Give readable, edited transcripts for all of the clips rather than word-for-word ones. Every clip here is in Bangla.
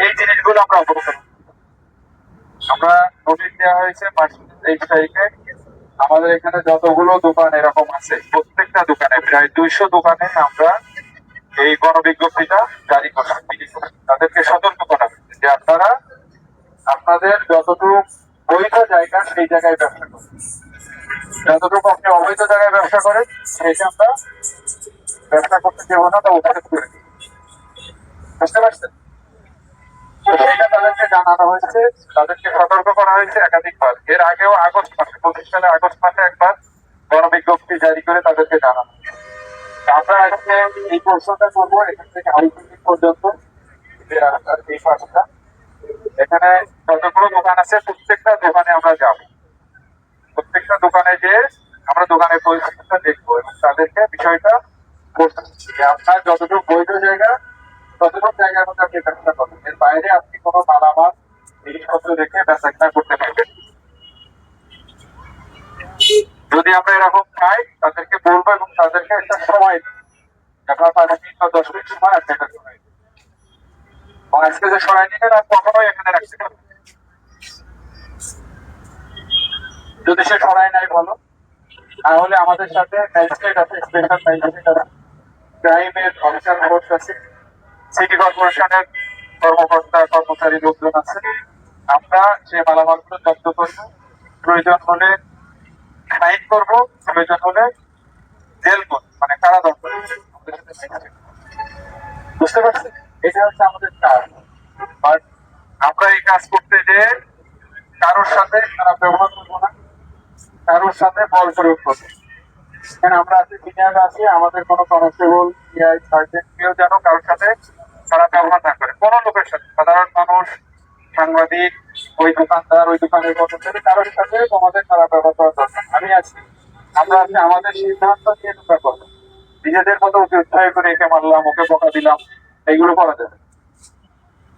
এই জিনিসগুলো আমরা অবগত। আমরা নোটিশ দেওয়া হয়েছে 5 তারিখে আমাদের এখানে যতগুলো দোকান এরকম আছে প্রত্যেকটা দোকানে প্রায় 200 দোকানে আমরা এই গণবিজ্ঞপ্তিটা জারি করা, তাদেরকে সতর্ক করা হয়েছে যে আপনারা আপনাদের যতটুকু বৈধ জায়গা সেই জায়গায় ব্যবসা করেন, যতটুকু আপনি অবৈধ জায়গায় ব্যবসা করেন সেইটা আমরা ব্যবসা করতে দেবো না, তা ওখানে করে দিই। বুঝতে পারছেন? সেটা তাদেরকে জানানো হয়েছে, তাদেরকে সতর্ক করা হয়েছে একাধিকবার। এর আগেও আগস্ট মাসে 25 সালে আগস্ট মাসে একবার গণবিজ্ঞপ্তি জারি করে তাদেরকে জানানো। আমরা আজকে এই প্রশ্নটা করবো এখান থেকে হাইকোর্ট পর্যন্ত, এই পাশটা এখানে যতগুলো দোকান আছে প্রত্যেকটা দোকানে আমরা যাব, প্রত্যেকটা দোকানে যে আমরা দোকানের পরিস্থিতিটা দেখবো এবং তাদেরকে বিষয়টা বলতে যে আপনার যতটুকু বৈধ জায়গা ততটুকু জায়গার মধ্যে আপনি ব্যবসা করেন, এর বাইরে আপনি কোনো মালামাল জিনিসপত্র রেখে ব্যবসা করতে পারবেন। যদি আমরা এরকম পাই তাদেরকে বলবো এবং তাদেরকে একটা সময় আপনার 5 মিনিট বা 10 মিনিট সময় একটা সময়, এবং আজকে যে সরাই নিলেন আর কখনোই এখানে রাখতে পারবেন। যদি সে সরাই নাই বলো, তাহলে আমাদের সাথে ম্যাজিস্ট্রেট আছে, স্পেশাল ম্যাজিস্ট্রেট আছে, ক্রাইমের অফিসার ফোর্স আছে, সিটি কর্পোরেশনের কর্মকর্তা কর্মচারী লোকজন আছে। আমরা সে মালামালগুলো জব্দ করবো, প্রয়োজন হলে ফাইন করবো, প্রয়োজন হলে জেল করবো, মানে কারাদণ্ড। বুঝতে পারছি? এটা হচ্ছে আমাদের কাজ। বাট আমরা এই কাজ করতে যে কারোর সাথে খারাপ ব্যবহার করবো না, কারোর সাথে বল প্রয়োগ করবো। কারণ আমরা আছি সিনিয়র আছি, আমাদের কোনো কনস্টেবল সিআই সার্জেন্ট কেউ যেন কারোর সাথে খারাপ ব্যবহার না করে, কোনো লোকের সাথে, সাধারণ মানুষ, সাংবাদিক, ওই দোকানদার, ওই দোকানের কর্মচারী, কারোর সাথে তোমাদের খারাপ ব্যবহার করা দরকার। আমি আছি, আমরা আছি, আমাদের সিদ্ধান্ত নিয়ে তোমরা করবো। নিজেদের মতো ওকে উৎসাহ করে একে মারলাম, ওকে বকা দিলাম, এইগুলো করা যাবে।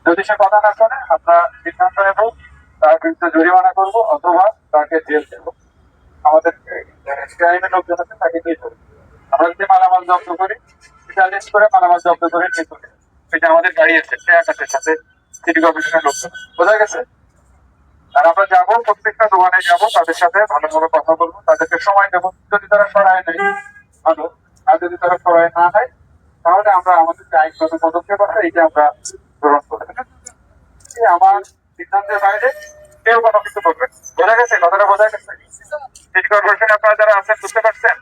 যদি সে কথা না শোনে আমরা সিদ্ধান্ত নেব, তার বিরুদ্ধে জরিমানা করবো অথবা তাকে জেল দেবো। আমাদের ক্রাইমের লোকজন আছে, তাকে নিয়ে চলবে। আমরা যদি মালামাল জব্দ করি, লিস্ট করে মালামাল জব্দ করে নিয়ে চলে, সেটা আমাদের গাড়ি আছে ট্রাকের সাথে সিটি কর্পোরেশনের লোকজন, বোঝা গেছে? আর আমরা যাবো, প্রত্যেকটা দোকানে যাবো, তাদের সাথে ভালোভাবে কথা বলবো, তাদেরকে সময় দেবো। যদি তারা সরায় নেয় ভালো, আর যদি তারা সরায় না নেয় তাহলে আমরা আমাদের যে আইনগত পদক্ষেপ আছে এইটা আমরা গ্রহণ করবো। আমার সিদ্ধান্তের বাইরে কেউ কোনো কিছু করবে। বোঝা গেছে? কথাটা বোঝা গেছে? সিটি কর্পোরেশন আপনারা যারা আছেন বুঝতে পারছেন?